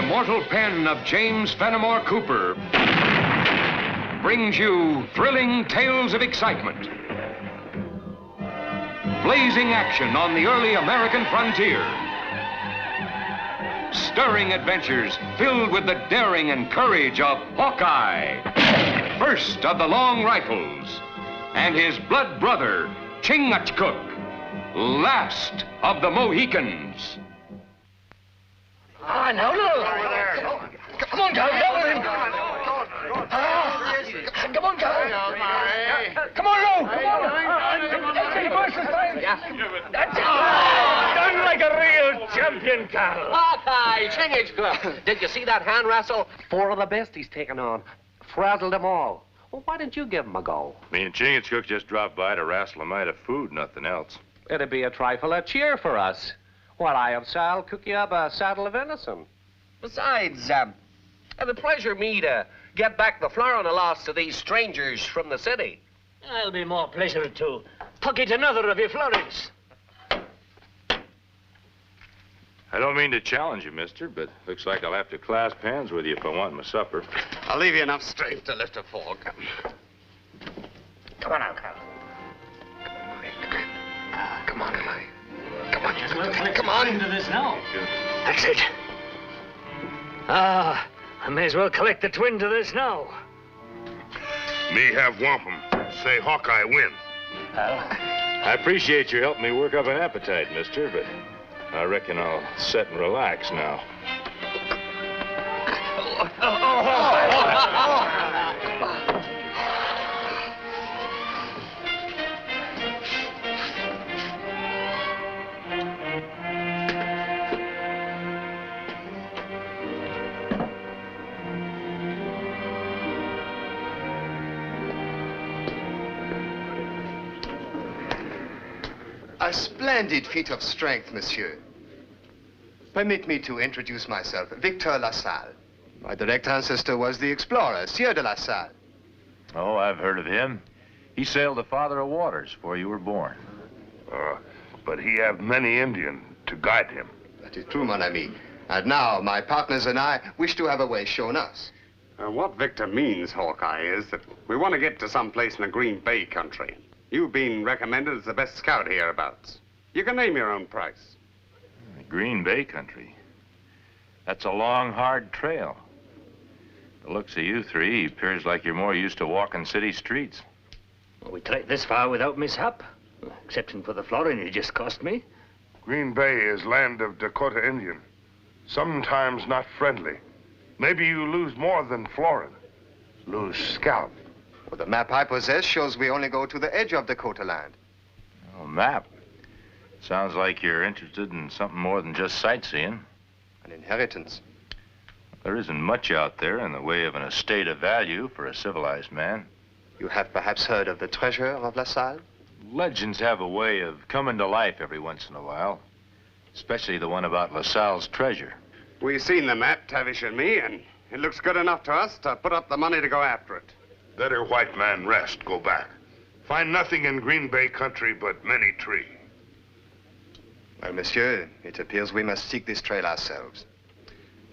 immortal pen of James Fenimore Cooper brings you thrilling tales of excitement, blazing action on the early American frontier, stirring adventures filled with the daring and courage of Hawkeye, first of the Long Rifles, and his blood brother, Chingachgook, last of the Mohicans. Ah, no. Come on, Cal, go with him. Come on, Cal. Come on, Lou. That's it. Done like a real champion, Cal. Hawkeye, Chingachgook. Did you see that hand wrestle? 4 of the best he's taken on. Frazzled them all. Well, why didn't you give him a go? Me and Chingachgook just dropped by to wrestle a mite of food, nothing else. It'd be a trifle of cheer for us. While I have Salle cook you up a saddle of venison. Besides, it'll pleasure me to get back the Florida loss to these strangers from the city. It'll be more pleasure to pocket another of your florins. I don't mean to challenge you, mister, but looks like I'll have to clasp hands with you if I want my supper. I'll leave you enough strength to lift a fork. Come on now, Cal. Come on, Eli. Come on. Into this now. That's it. I may as well collect the twin to this now. Me have wampum. Say Hawkeye win. I appreciate your helping me work up an appetite, mister, but I reckon I'll sit and relax now. A splendid feat of strength, monsieur. Permit me to introduce myself, Victor LaSalle. My direct ancestor was the explorer, Sieur de La Salle. Oh, I've heard of him. He sailed the Father of Waters before you were born. But he have many Indians to guide him. That is true, mon ami. And now, my partners and I wish to have a way shown us. What Victor means, Hawkeye, is that we want to get to some place in the Green Bay country. You've been recommended as the best scout hereabouts. You can name your own price. The Green Bay country. That's a long, hard trail. The looks of you three appears like you're more used to walking city streets. Well, we trekked this far without mishap, excepting for the florin you just cost me. Green Bay is land of Dakota Indian. Sometimes not friendly. Maybe you lose more than florin. Lose scalp. Well, the map I possess shows we only go to the edge of Dakota land. Oh, map. Sounds like you're interested in something more than just sightseeing. An inheritance. There isn't much out there in the way of an estate of value for a civilized man. You have perhaps heard of the treasure of La Salle? Legends have a way of coming to life every once in a while, especially the one about La Salle's treasure. We've seen the map, Tavish and me, and it looks good enough to us to put up the money to go after it. Better white man rest, go back. Find nothing in Green Bay country but many tree. Well, monsieur, it appears we must seek this trail ourselves.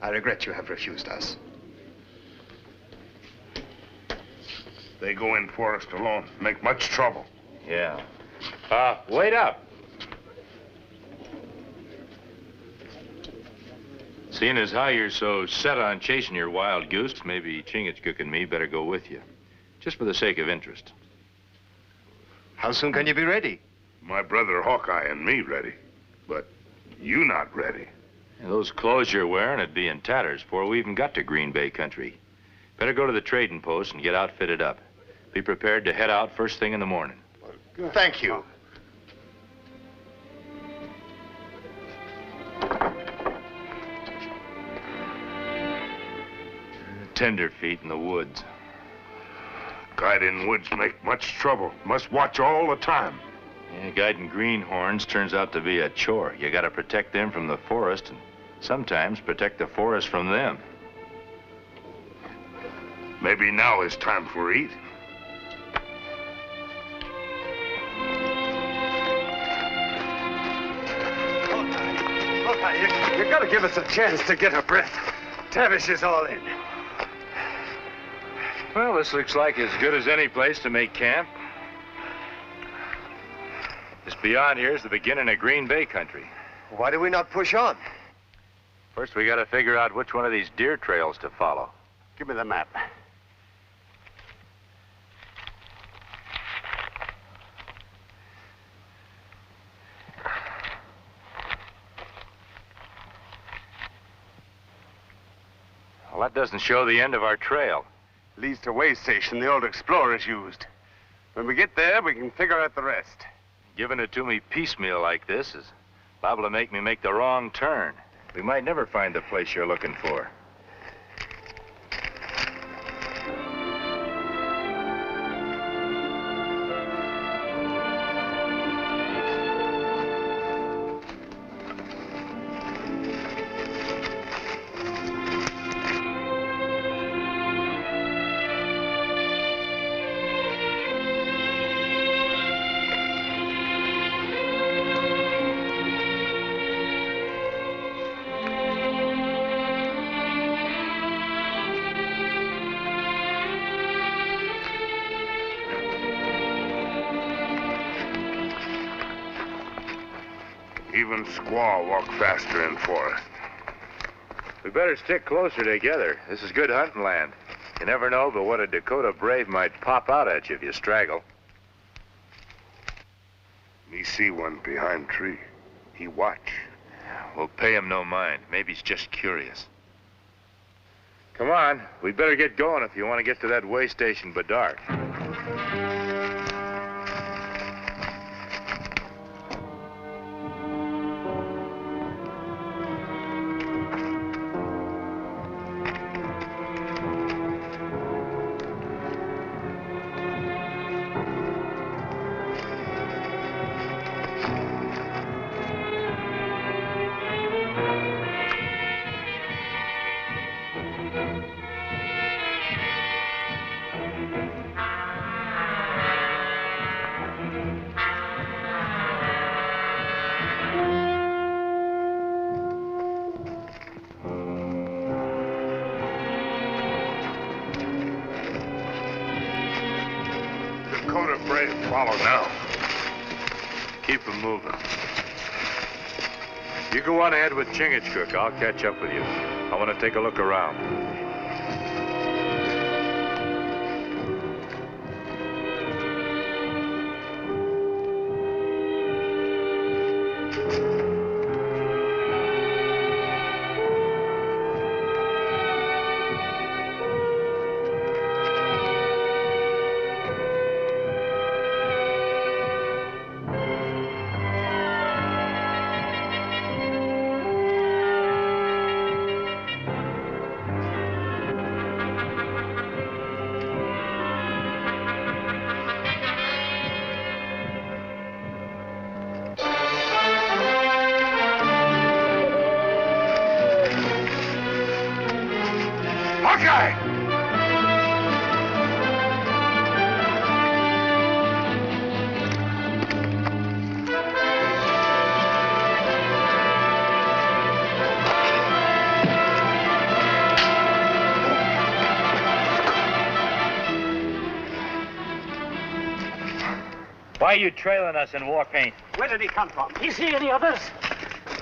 I regret you have refused us. They go in forest alone, make much trouble. Yeah. Wait up. Seeing as how you're so set on chasing your wild goose, maybe Chingachgook and me better go with you. Just for the sake of interest. How soon can you be ready? My brother Hawkeye and me ready, but you not ready. And those clothes you're wearing would be in tatters before we even got to Green Bay country. Better go to the trading post and get outfitted up. Be prepared to head out first thing in the morning. Thank you. Tenderfeet in the woods. Guiding woods make much trouble. Must watch all the time. Yeah, guiding greenhorns turns out to be a chore. You gotta protect them from the forest and sometimes protect the forest from them. Maybe now is time for eat. Hawkeye, you gotta give us a chance to get a breath. Tavish is all in. Well, this looks like as good as any place to make camp. Just beyond here is the beginning of Green Bay country. Why do we not push on? First, we got to figure out which one of these deer trails to follow. Give me the map. Well, that doesn't show the end of our trail. Leads to a way station the old explorers used. When we get there, we can figure out the rest. Giving it to me piecemeal like this is liable to make me make the wrong turn. We might never find the place you're looking for. Even squaw walk faster in forest. We better stick closer together. This is good hunting land. You never know but what a Dakota brave might pop out at you if you straggle. Me see one behind tree. He watch. We'll pay him no mind. Maybe he's just curious. Come on. We'd better get going if you want to get to that way station by dark. Dakota brave follow now. Keep them moving. You go on ahead with Chingachgook. I'll catch up with you. I want to take a look around. Hawkeye! Why are you trailing us in war paint? Where did he come from? You see any others?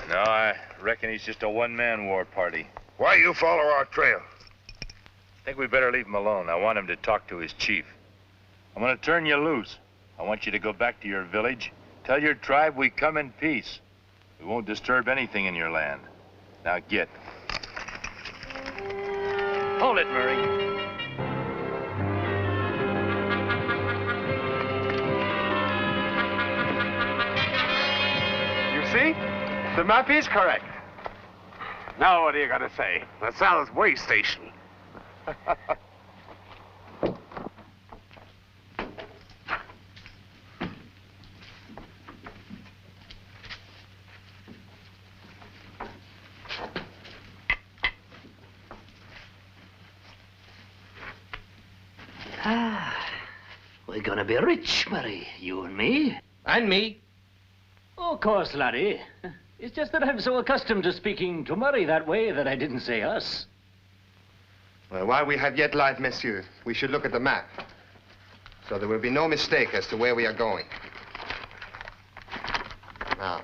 No, I reckon he's just a one-man war party. Why you follow our trail? I think we better leave him alone. I want him to talk to his chief. I'm going to turn you loose. I want you to go back to your village. Tell your tribe we come in peace. We won't disturb anything in your land. Now get. Hold it, Murray. You see? The map is correct. Now what are you going to say? LaSalle's way station. We're gonna be rich, Murray, you and me. And me. Oh, of course, laddie. It's just that I'm so accustomed to speaking to Murray that way that I didn't say us. Well, while we have yet light, monsieur, we should look at the map. So there will be no mistake as to where we are going. Now,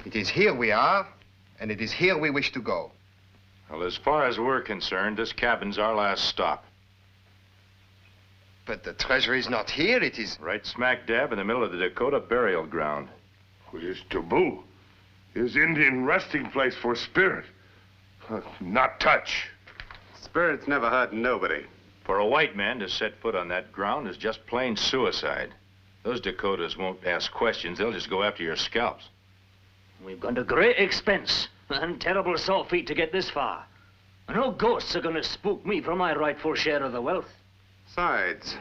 it is here we are, and it is here we wish to go. Well, as far as we're concerned, this cabin's our last stop. But the treasure is not here, it is... Right smack dab in the middle of the Dakota burial ground. It is taboo. His Indian resting place for spirit. Not touch. Spirits never hurt nobody. For a white man to set foot on that ground is just plain suicide. Those Dakotas won't ask questions. They'll just go after your scalps. We've gone to great expense and terrible salt feet to get this far. No ghosts are going to spook me for my rightful share of the wealth. Besides,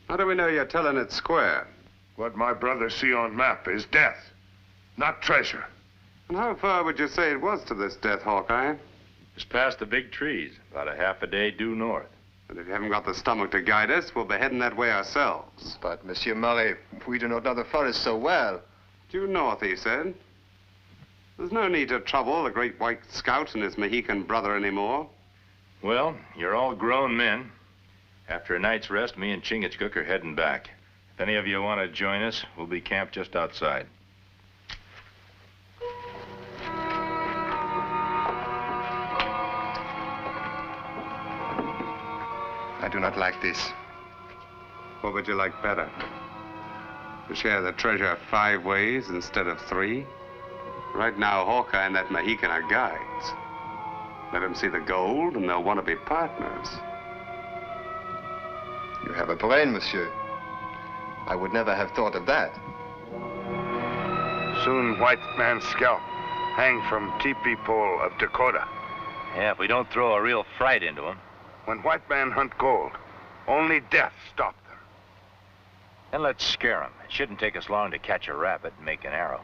how do we know you're telling it square? What my brothers see on map is death, not treasure. And how far would you say it was to this death, Hawkeye? Just past the big trees, about a half a day due north. But if you haven't got the stomach to guide us, we'll be heading that way ourselves. But, Monsieur Murray, we do not know the forest so well. Due north, he said. There's no need to trouble the great white scout and his Mohican brother anymore. Well, you're all grown men. After a night's rest, me and Chingachgook are heading back. If any of you want to join us, we'll be camped just outside. I do not like this. What would you like better? To share the treasure 5 ways instead of 3? Right now, Hawkeye and that Mohican are guides. Let them see the gold, and they'll want to be partners. You have a brain, monsieur. I would never have thought of that. Soon white man's scalp hang from teepee pole of Dakota. Yeah, if we don't throw a real fright into him. When white man hunt gold, only death stop them. Then let's scare him. It shouldn't take us long to catch a rabbit and make an arrow.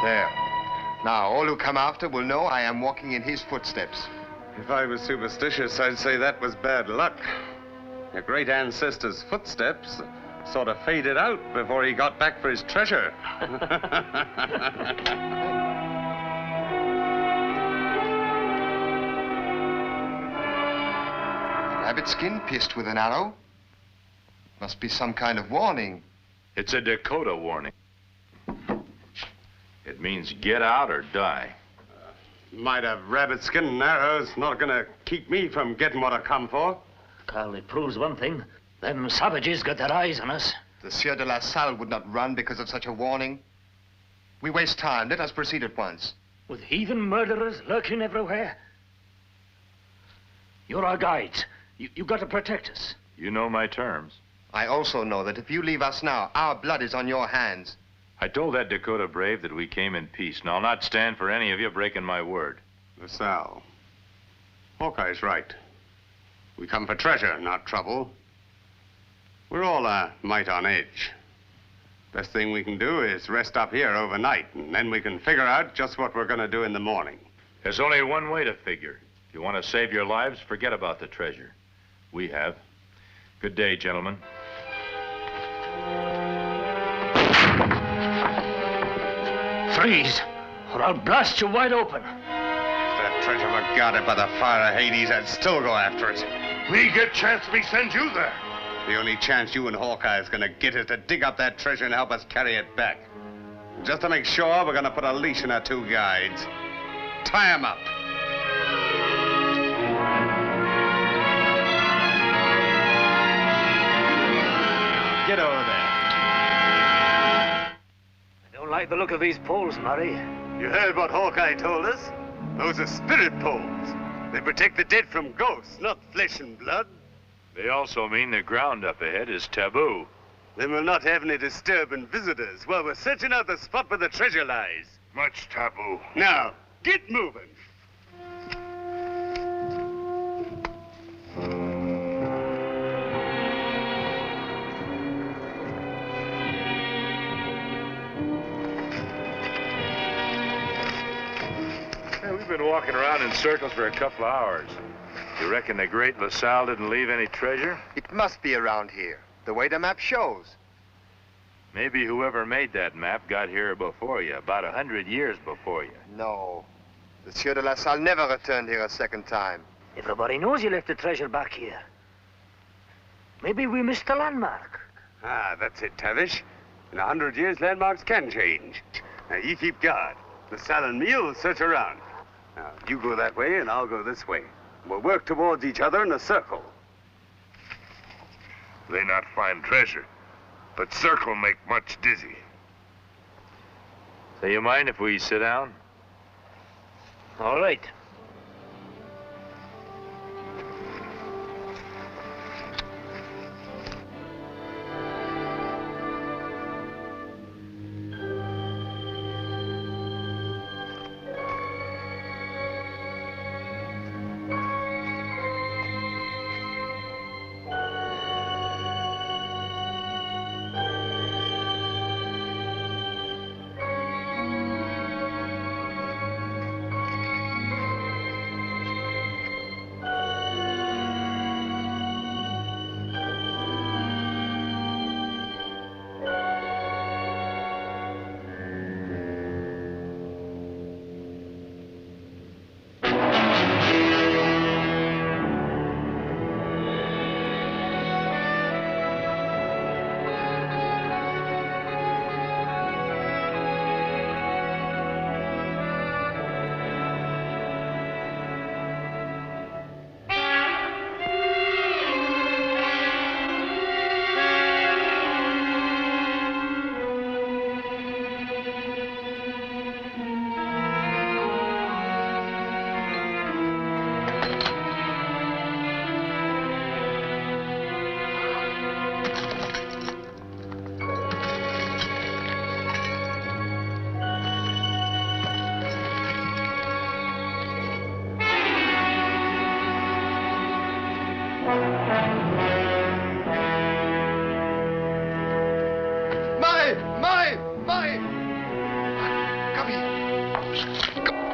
There. Now, all who come after will know I am walking in his footsteps. If I was superstitious, I'd say that was bad luck. Your great ancestor's footsteps sort of faded out before he got back for his treasure. Rabbit skin pierced with an arrow? Must be some kind of warning. It's a Dakota warning. It means get out or die. Might have rabbit skin and arrows not gonna keep me from getting what I come for. Carl, it proves one thing. Them savages got their eyes on us. The Sieur de la Salle would not run because of such a warning. We waste time. Let us proceed at once. With heathen murderers lurking everywhere. You're our guides. You got to protect us. You know my terms. I also know that if you leave us now, our blood is on your hands. I told that Dakota brave that we came in peace, and I'll not stand for any of you breaking my word. Salle, Hawkeye's right. We come for treasure, not trouble. We're all a mite on edge. Best thing we can do is rest up here overnight, and then we can figure out just what we're going to do in the morning. There's only one way to figure. If you want to save your lives, forget about the treasure. We have. Good day, gentlemen. Freeze, or I'll blast you wide open. If that treasure were guarded by the fire of Hades, I'd still go after it. We get chance, we send you there. The only chance you and Hawkeye is gonna get is to dig up that treasure and help us carry it back. Just to make sure, we're gonna put a leash on our 2 guides. Tie 'em up. Get over there. I don't like the look of these poles, Murray. You heard what Hawkeye told us? Those are spirit poles. They protect the dead from ghosts, not flesh and blood. They also mean the ground up ahead is taboo. Then we'll not have any disturbing visitors while we're searching out the spot where the treasure lies. Much taboo. Now, get moving. We've been walking around in circles for a couple of hours. You reckon the great LaSalle didn't leave any treasure? It must be around here. the way the map shows. Maybe whoever made that map got here before you, about 100 years before you. No. The Sieur de La Salle never returned here a second time. Everybody knows you left the treasure back here. Maybe we missed the landmark. Ah, that's it, Tavish. In 100 years, landmarks can change. Now, you keep guard. The Salle and me will search around. Now, you go that way, and I'll go this way. We'll work towards each other in a circle. They not find treasure, but circle make much dizzy. So you mind if we sit down? All right.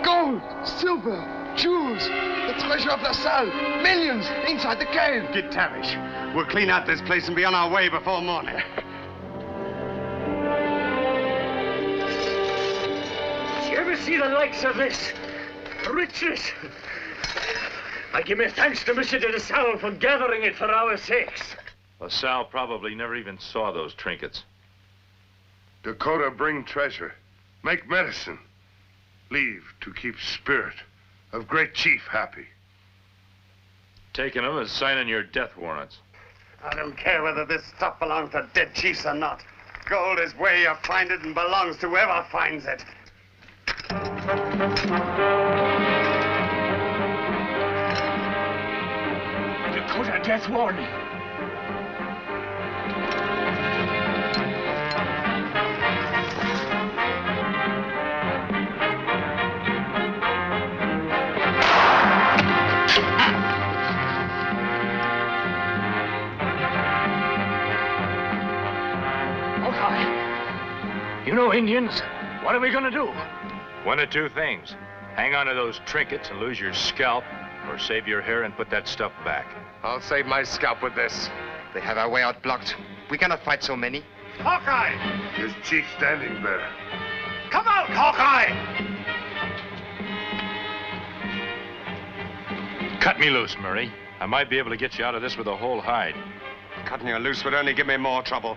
Gold, silver, jewels, the treasure of La Salle, millions inside the cave. Get Tavish. We'll clean out this place and be on our way before morning. Did you ever see the likes of this? Riches. I give my thanks to Monsieur de La Salle for gathering it for our sakes. LaSalle probably never even saw those trinkets. Dakota bring treasure, make medicine, leave to keep spirit of great chief happy. Taking them is signing your death warrants. I don't care whether this stuff belongs to dead chiefs or not. Gold is where you find it and belongs to whoever finds it. Dakota death warning. You know Indians. What are we gonna do? One of two things. Hang on to those trinkets and lose your scalp, or save your hair and put that stuff back. I'll save my scalp with this. They have our way out blocked. We cannot fight so many. Hawkeye! There's chief standing there. Come out, Hawkeye! Cut me loose, Murray. I might be able to get you out of this with a whole hide. Cutting you loose would only give me more trouble.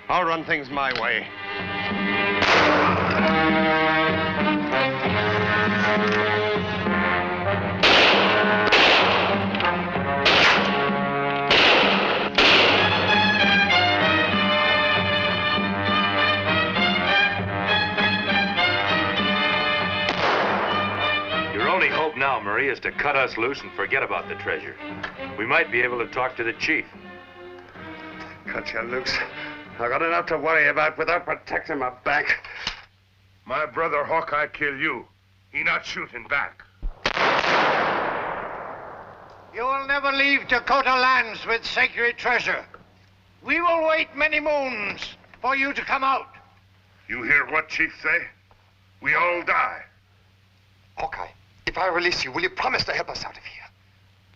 I'll run things my way. Your only hope now, Murray, is to cut us loose and forget about the treasure. We might be able to talk to the chief. Cut you loose. I got enough to worry about without protecting my back. My brother Hawkeye kill you. He not shooting back. You will never leave Dakota lands with sacred treasure. We will wait many moons for you to come out. You hear what chief say? We all die. Hawkeye, if I release you, will you promise to help us out of here?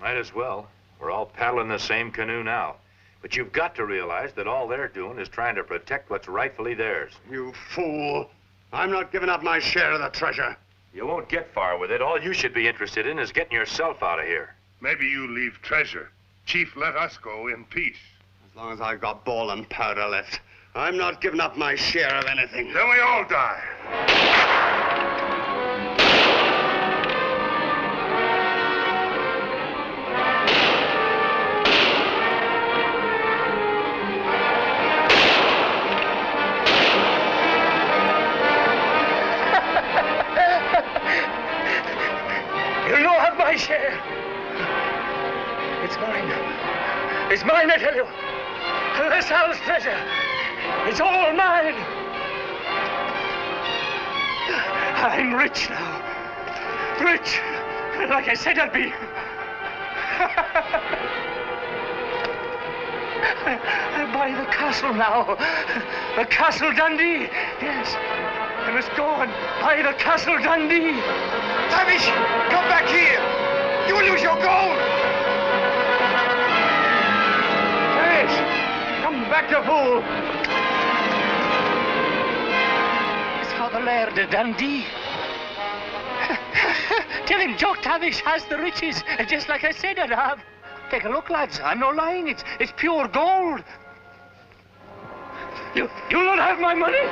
Might as well. We're all paddling the same canoe now. But you've got to realize that all they're doing is trying to protect what's rightfully theirs. You fool. I'm not giving up my share of the treasure. You won't get far with it. All you should be interested in is getting yourself out of here. Maybe you leave treasure. Chief, let us go in peace. As long as I've got ball and powder left, I'm not giving up my share of anything. Then we all die. My share. It's mine. It's mine, I tell you. LaSalle's treasure. It's all mine. I'm rich now. Rich. Like I said I'd be. I buy the castle now. The Castle Dundee. Yes. I must go and buy the Castle Dundee. Tavish, come back here. You will lose your gold. Tavish, come back, you fool. It's for the Laird of Dundee. Tell him Jock Tavish has the riches, just like I said I'd have. Take a look, lads. I'm not lying. It's pure gold. You'll not have my money.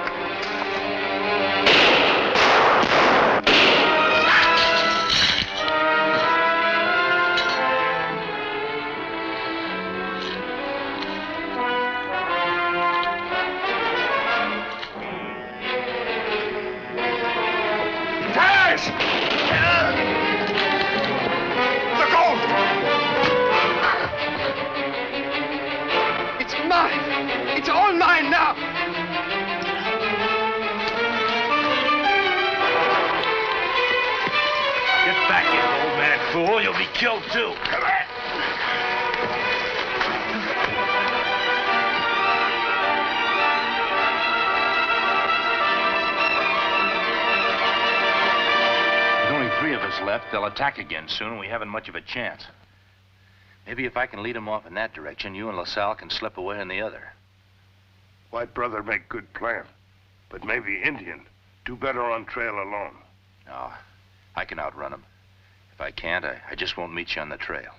The gold! It's mine! It's all mine now! Get back, you old man fool. You'll be killed, too. Come on. Three of us left. They'll attack again soon, and we haven't much of a chance. Maybe if I can lead them off in that direction, you and LaSalle can slip away in the other. White brother make good plan. But maybe Indian do better on trail alone. No, I can outrun them. If I can't, I just won't meet you on the trail.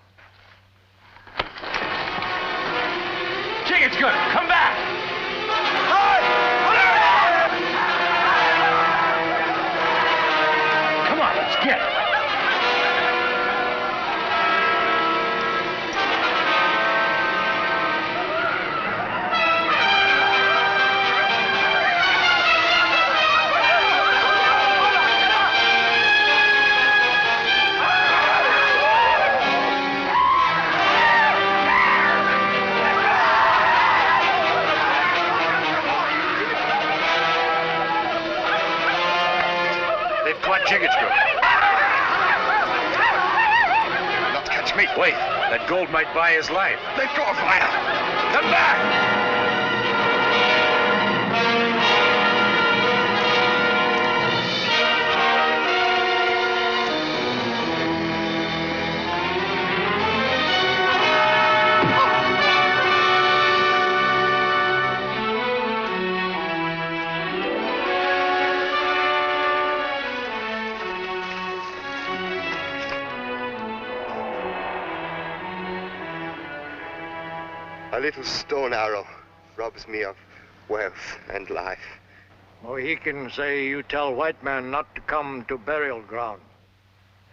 Chingachgook, come back! Come on, let's get it. Chingachgook. Not catch me. Wait, that gold might buy his life. Let go of fire. Come back! A little stone arrow robs me of wealth and life. Mohicans say you tell white man not to come to burial ground.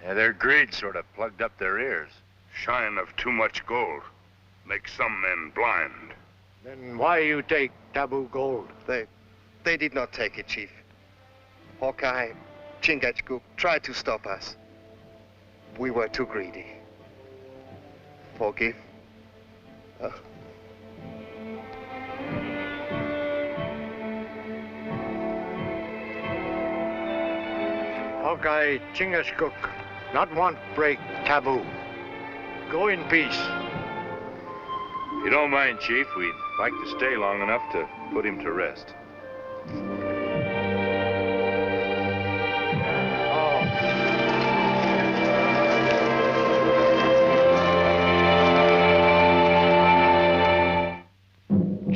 Yeah, their greed sort of plugged up their ears. Shine of too much gold makes some men blind. Then why you take taboo gold? They did not take it, Chief. Hawkeye, Chingachgook tried to stop us. We were too greedy. Forgive. Hawkeye Chingachgook not want break taboo. Go in peace. If you don't mind, Chief, we'd like to stay long enough to put him to rest.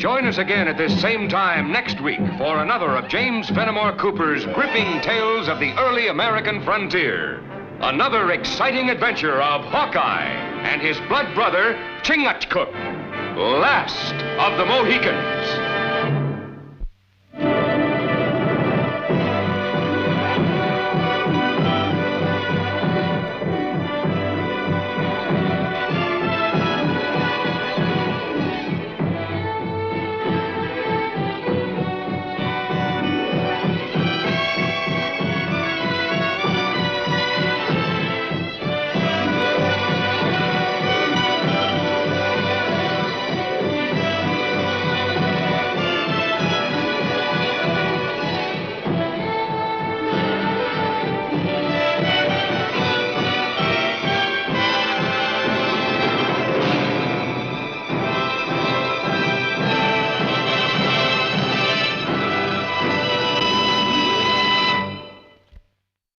Join us again at this same time next week for another of James Fenimore Cooper's gripping tales of the early American frontier. Another exciting adventure of Hawkeye and his blood brother, Chingachgook, last of the Mohicans.